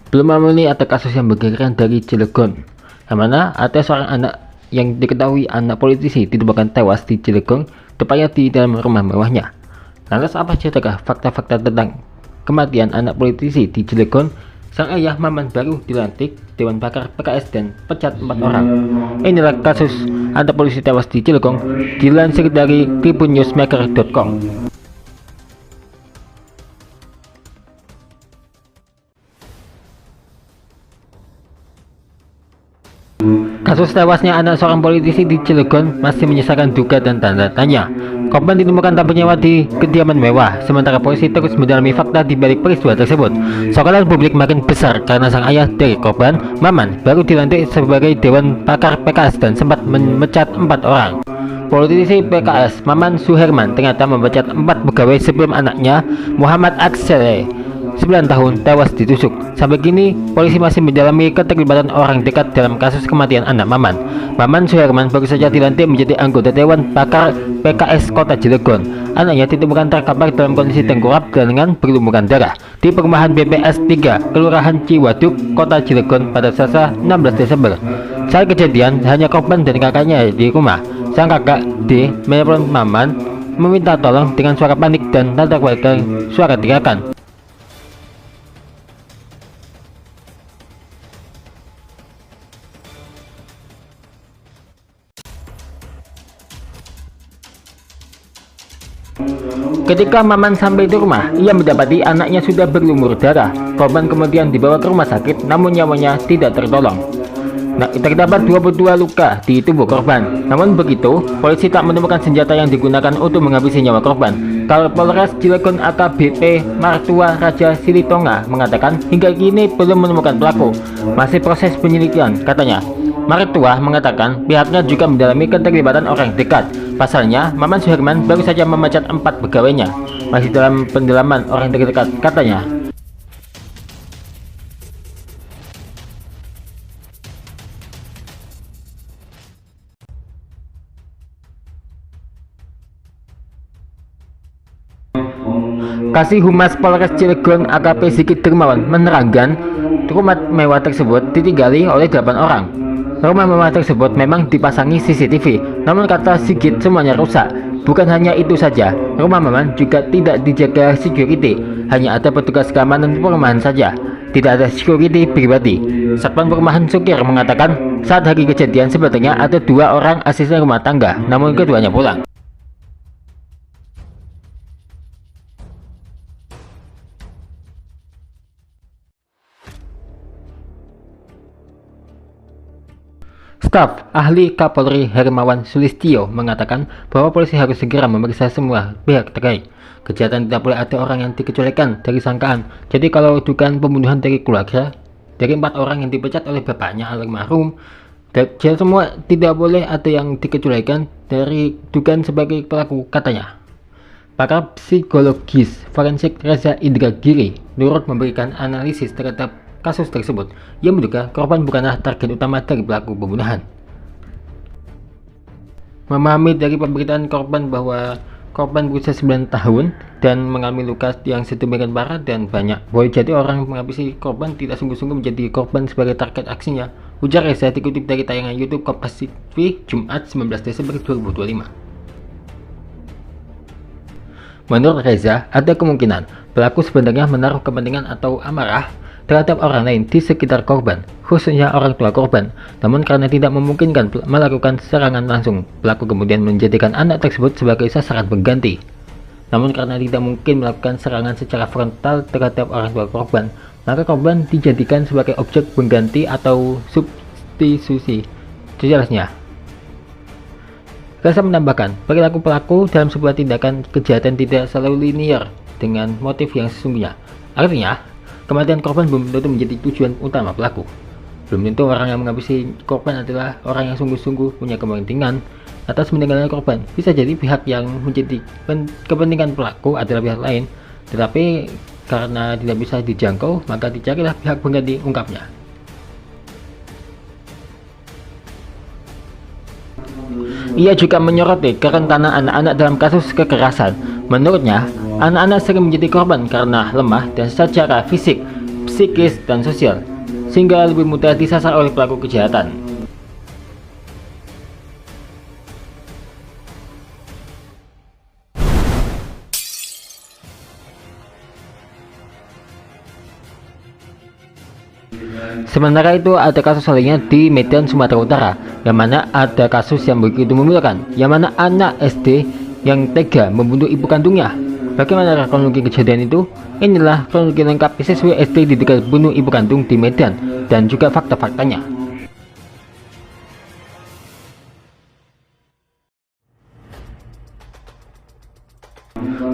Belum lama ini ada kasus yang menggegerkan dari Cilegon, yang mana ada seorang anak yang diketahui anak politisi ditemukan tewas di Cilegon, tepatnya di dalam rumah mewahnya. Lantas apa saja fakta-fakta tentang kematian anak politisi di Cilegon? Sang ayah Maman baru dilantik Dewan Pakar PKS dan pecat 4 orang. Inilah kasus anak polisi tewas di Cilegon, dilansir dari tribunNewsmaker.com. Kasus tewasnya anak seorang politisi di Cilegon masih menyisakan duka dan tanda tanya. Korban ditemukan tak bernyawa di kediaman mewah, sementara polisi terus mendalami fakta di balik peristiwa tersebut. Sokalan publik makin besar karena sang ayah dari korban, Maman, baru dilantik sebagai Dewan Pakar PKS dan sempat memecat 4 orang. Politisi PKS Maman Suherman ternyata memecat 4 pegawai sebelum anaknya Muhammad Aksele 9 tahun tewas ditusuk. Sampai kini polisi masih mendalami keterlibatan orang dekat dalam kasus kematian anak Maman. Maman Suherman baru saja dilantik menjadi anggota Dewan Pakar PKS Kota Cilegon. Anaknya ditemukan terkapar dalam kondisi tengkurap dengan berlumuran darah di perumahan BPS 3 Kelurahan Ciwaduk, Kota Cilegon pada Selasa 16 Desember. Saat kejadian hanya korban dan kakaknya di rumah. Sang kakak D menelpon Maman meminta tolong dengan suara panik dan tanda keluarga suara teriakan. Ketika Maman sampai di rumah, ia mendapati anaknya sudah berlumur darah. Korban kemudian dibawa ke rumah sakit, namun nyawanya tidak tertolong. Terdapat 22 luka di tubuh korban. Namun begitu, polisi tak menemukan senjata yang digunakan untuk menghabisi nyawa korban. Kapolres Cilegon AKBP Martua Raja Silitonga mengatakan hingga kini belum menemukan pelaku. Masih proses penyelidikan, katanya. Martua mengatakan pihaknya juga mendalami keterlibatan orang dekat. Pasalnya, Maman Suherman baru saja memecat 4 pegawainya. Masih dalam pendalaman orang terdekat, katanya. Kasih Humas Polres Cilegon AKP Sigit Dermawan menerangkan rumah mewah tersebut ditinggali oleh 8 orang. Rumah mewah tersebut memang dipasangi CCTV, namun kata Sigit semuanya rusak. Bukan hanya itu saja, rumah Maman juga tidak dijaga security, hanya ada petugas keamanan perumahan saja, tidak ada security pribadi. Satpam Perumahan Sukir mengatakan saat hari kejadian sebetulnya ada 2 orang asisten rumah tangga, namun keduanya pulang. Staf ahli Kapolri Hermawan Sulistyo mengatakan bahwa polisi harus segera memeriksa semua pihak terkait. Kejahatan tidak boleh ada orang yang dikecualikan dari sangkaan. Jadi kalau dugaan pembunuhan dari keluarga, dari 4 orang yang dipecat oleh bapaknya almarhum, semua tidak boleh ada yang dikecualikan dari dugaan sebagai pelaku, katanya. Pakar psikologis forensik Reza Indragiri turut memberikan analisis terhadap kasus tersebut. Ia menduga korban bukanlah target utama dari pelaku pembunuhan. Memahami dari pemberitaan korban bahwa korban berusia 9 tahun dan mengalami luka yang sedemikian parah dan banyak, boleh jadi orang menghabisi korban tidak sungguh-sungguh menjadi korban sebagai target aksinya, ujar Reza dikutip dari tayangan YouTube Kompas TV Jumat 19 Desember 2025. Menurut Reza, ada kemungkinan pelaku sebenarnya menaruh kepentingan atau amarah terhadap orang lain di sekitar korban, khususnya orang tua korban. Namun karena tidak memungkinkan melakukan serangan langsung, pelaku kemudian menjadikan anak tersebut sebagai sasaran pengganti. Namun karena tidak mungkin melakukan serangan secara frontal terhadap orang tua korban, maka korban dijadikan sebagai objek pengganti atau substitusi, jelasnya. Reza menambahkan, perilaku pelaku dalam sebuah tindakan kejahatan tidak selalu linear dengan motif yang sesungguhnya. Artinya, kematian korban belum tentu menjadi tujuan utama pelaku. Belum tentu orang yang menghabisi korban adalah orang yang sungguh-sungguh punya kepentingan atas meninggalnya korban. Bisa jadi pihak yang menjadi kepentingan pelaku adalah pihak lain, tetapi karena tidak bisa dijangkau, maka dicarilah pihak pengganti, ungkapnya. Ia juga menyoroti kerentanan anak-anak dalam kasus kekerasan. Menurutnya, anak-anak sering menjadi korban karena lemah dan secara fisik psikis, dan sosial, sehingga lebih mudah disasar oleh pelaku kejahatan. Sementara itu ada kasus lainnya di Medan, Sumatera Utara, yang mana ada kasus yang begitu memilukan, yang mana anak SD yang tega membunuh ibu kandungnya. Bagaimana kronologi kejadian itu? Inilah kronologi lengkap siswi SD diduga bunuh ibu kandung di Medan dan juga fakta-faktanya.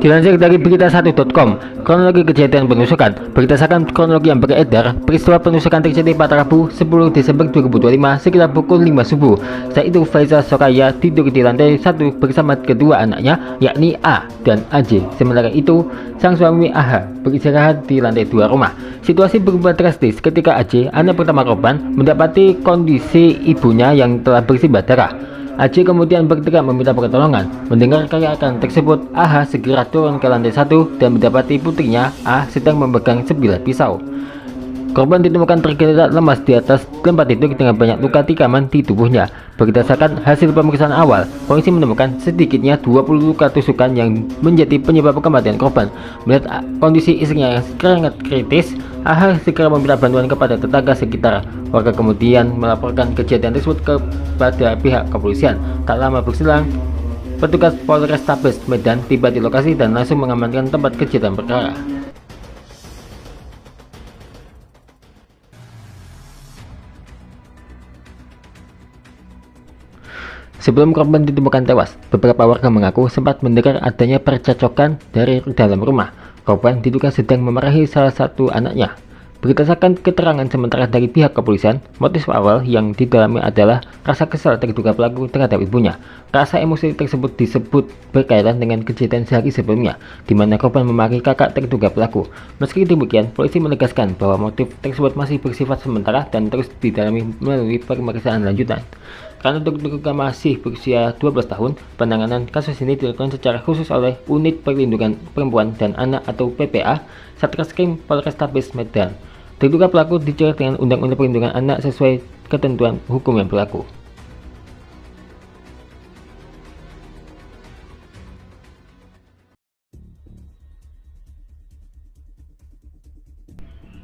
Dilansir dari berita1.com, kronologi kejadian penusukan. Berdasarkan kronologi yang beredar, peristiwa penusukan terjadi pada Rabu 10 Desember 2025 sekitar pukul 5 subuh. Saat itu Faiza Soraya tidur di lantai 1 bersama kedua anaknya, yakni A dan AJ. Sementara itu, sang suami AH beristirahat di lantai 2 rumah. Situasi berubah drastis ketika AJ, anak pertama korban, mendapati kondisi ibunya yang telah bersimbah darah. AJ kemudian berteriak meminta pertolongan. Mendengar teriakan tersebut, AH segera turun ke lantai 1 dan mendapati putrinya A sedang memegang sebilah pisau. Korban ditemukan tergeletak lemas di atas tempat tidur dengan banyak luka tikaman di tubuhnya. Berdasarkan hasil pemeriksaan awal, polisi menemukan sedikitnya 20 luka tusukan yang menjadi penyebab kematian korban. Melihat kondisi istrinya yang sangat kritis, AH segera meminta bantuan kepada tetangga sekitar. Warga kemudian melaporkan kejadian tersebut kepada pihak kepolisian. Tak lama berselang, petugas Polrestabes Medan tiba di lokasi dan langsung mengamankan tempat kejadian perkara. Sebelum korban ditemukan tewas, beberapa warga mengaku sempat mendengar adanya percekcokan dari dalam rumah. Korban diduga sedang memarahi salah satu anaknya. Berdasarkan keterangan sementara dari pihak kepolisian, motif awal yang didalami adalah rasa kesal terduga pelaku terhadap ibunya. Rasa emosi tersebut disebut berkaitan dengan kejadian sehari sebelumnya, di mana korban memarahi kakak terduga pelaku. Meski demikian, polisi menegaskan bahwa motif tersebut masih bersifat sementara dan terus didalami melalui pemeriksaan lanjutan. Karena terduga masih berusia 12 tahun, penanganan kasus ini dilakukan secara khusus oleh Unit Perlindungan Perempuan dan Anak atau PPA Satreskrim Polrestabes Medan. Terduga pelaku dijerat dengan Undang-Undang Perlindungan Anak sesuai ketentuan hukum yang berlaku.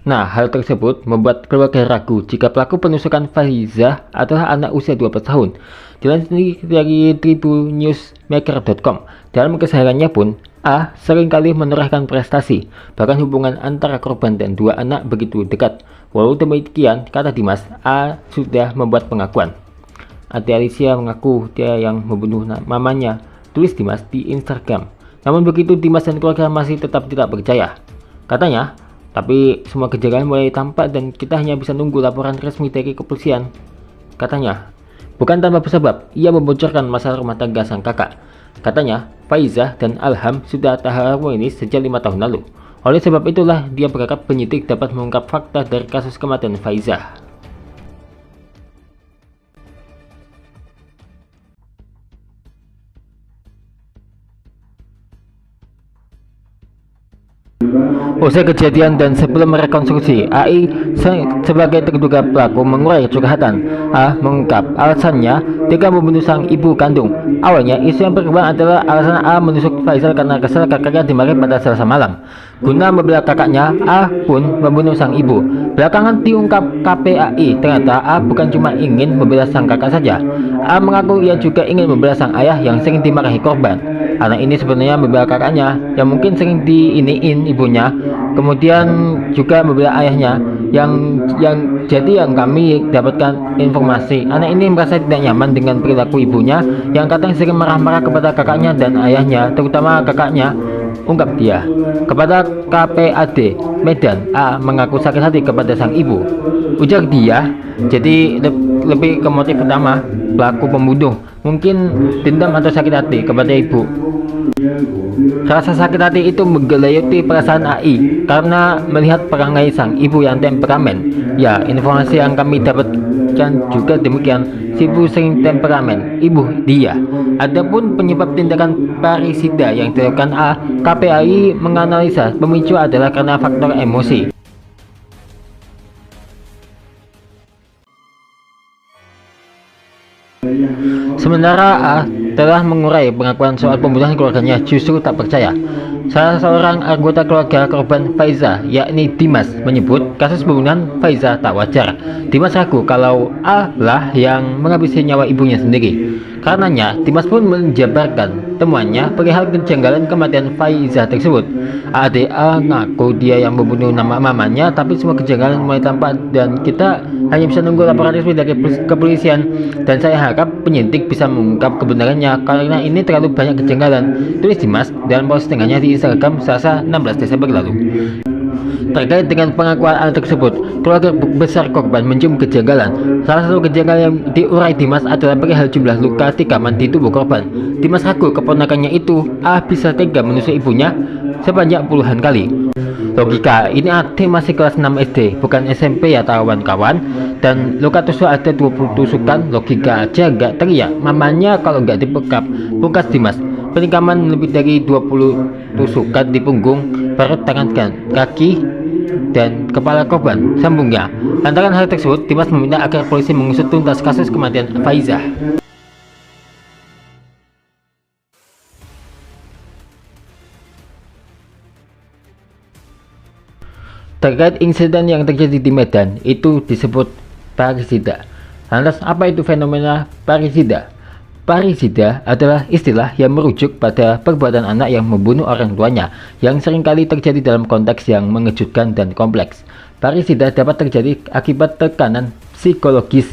Nah, hal tersebut membuat keluarga ragu jika pelaku penusukan Faiza adalah anak usia 12 tahun. Dilansir dari tribunewsmaker.com, dalam kesehariannya pun, A seringkali menorehkan prestasi, bahkan hubungan antara korban dan dua anak begitu dekat. Walau demikian, kata Dimas, A sudah membuat pengakuan. Ati Alicia mengaku dia yang membunuh mamanya, tulis Dimas di Instagram. Namun begitu, Dimas dan keluarga masih tetap tidak percaya. Katanya, tapi semua kejanggalan mulai tampak dan kita hanya bisa nunggu laporan resmi dari kepolisian. Katanya, bukan tanpa sebab, ia membocorkan masalah rumah tangga sang kakak. Katanya, Faiza dan Alham sudah tak harmonis sejak 5 tahun lalu. Oleh sebab itulah, dia berharap penyidik dapat mengungkap fakta dari kasus kematian Faiza. Usai kejadian dan sebelum merekonstruksi, AI sebagai terduga pelaku mengurai curhatan. A mengungkap alasannya tega membunuh sang ibu kandung. Awalnya, isu yang berkembang adalah alasan A menusuk Faisal karena kesal kakaknya dimarahi pada Selasa malam. Guna membela kakaknya, A pun membunuh sang ibu. Belakangan diungkap KPAI, ternyata A bukan cuma ingin membela sang kakak saja. A mengaku ia juga ingin membela sang ayah yang sering dimarahi korban. Anak ini sebenarnya membela kakaknya yang mungkin sering diiniin ibunya, kemudian juga membela ayahnya yang kami dapatkan informasi. Anak ini merasa tidak nyaman dengan perilaku ibunya yang kadang sering marah-marah kepada kakaknya dan ayahnya, terutama kakaknya, ungkap dia. Kepada KPAD Medan, A mengaku sakit hati kepada sang ibu. Ujar dia, jadi lebih ke motif utama pelaku pembunuh, mungkin dendam atau sakit hati kepada ibu. Rasa sakit hati itu menggelayuti perasaan AI karena melihat perangai sang ibu yang temperamen. Ya, informasi yang kami dapatkan juga demikian. Si ibu sering temperamen, ibu dia. Adapun penyebab tindakan parisida yang dilakukan A, KPAI menganalisa pemicu adalah karena faktor emosi. Sementara A telah mengurai pengakuan soal pembunuhan keluarganya justru tak percaya. Salah seorang anggota keluarga korban Faiza, yakni Dimas, menyebut kasus pembunuhan Faiza tak wajar. Dimas ragu kalau A lah yang menghabisi nyawa ibunya sendiri. Karenanya, Dimas pun menjabarkan temuannya perihal kejanggalan kematian Faiza tersebut. ADA ngaku dia yang membunuh nama mamanya, tapi semua kejanggalan mulai tampak dan kita hanya bisa nunggu laporan resmi dari kepolisian. Dan saya harap penyidik bisa mengungkap kebenarannya karena ini terlalu banyak kejanggalan, tulis Dimas dalam postingannya di Instagram Selasa 16 Desember lalu. Terkait dengan pengakuan anak tersebut, keluarga besar korban mencium kejanggalan. Salah satu kejanggalan yang diurai Dimas adalah perihal jumlah luka tikaman di tubuh korban. Dimas ragu keponakannya itu bisa tega menusuk ibunya sebanyak puluhan kali. Logika, ini adik masih kelas 6 SD, bukan SMP ya kawan-kawan. Dan luka tusuk ada 20 tusukan, logika aja gak teriak mamanya kalau gak dibekap, pungkas Dimas. Penikaman lebih dari 20 tusukan di punggung, perut, tangan, kaki, dan kepala korban, sambungnya. Lantaran hal tersebut, Dimas meminta agar polisi mengusut tuntas kasus kematian Faiza. Terkait insiden yang terjadi di Medan, itu disebut parisida. Lantas apa itu fenomena parisida? Parisida adalah istilah yang merujuk pada perbuatan anak yang membunuh orang tuanya, yang seringkali terjadi dalam konteks yang mengejutkan dan kompleks. Parisida dapat terjadi akibat tekanan psikologis,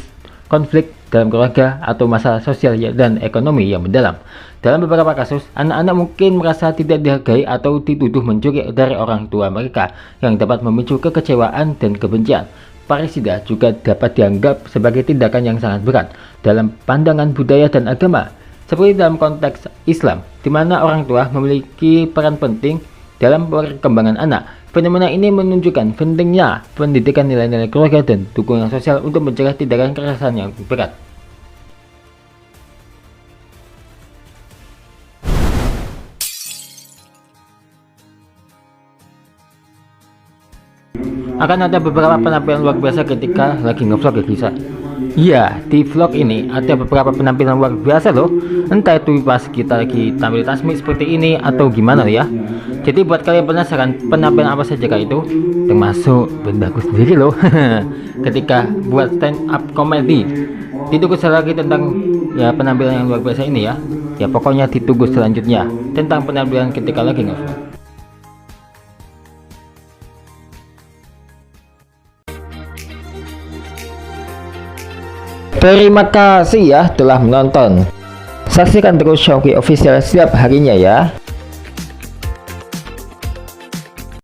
konflik dalam keluarga, atau masalah sosial dan ekonomi yang mendalam. Dalam beberapa kasus, anak-anak mungkin merasa tidak dihargai atau dituduh mencuri dari orang tua mereka, yang dapat memicu kekecewaan dan kebencian. Parisida juga dapat dianggap sebagai tindakan yang sangat berat dalam pandangan budaya dan agama, seperti dalam konteks Islam, di mana orang tua memiliki peran penting dalam perkembangan anak. Fenomena ini menunjukkan pentingnya pendidikan nilai-nilai keluarga dan dukungan sosial untuk mencegah tindakan kekerasan yang berat. Akan ada beberapa penampilan luar biasa ketika lagi ngevlog ya bisa. Iya, di vlog ini ada beberapa penampilan luar biasa loh. Entah itu pas kita lagi tampil tasmi seperti ini atau gimana ya. Jadi buat kalian penasaran penampilan apa saja kayak itu, termasuk bendaku sendiri loh. Ketika buat stand up comedy, ditunggu lagi tentang ya penampilan yang luar biasa ini ya. Ya pokoknya ditunggu selanjutnya tentang penampilan ketika lagi ngevlog. Terima kasih ya telah menonton. Saksikan terus Showki Official setiap harinya ya.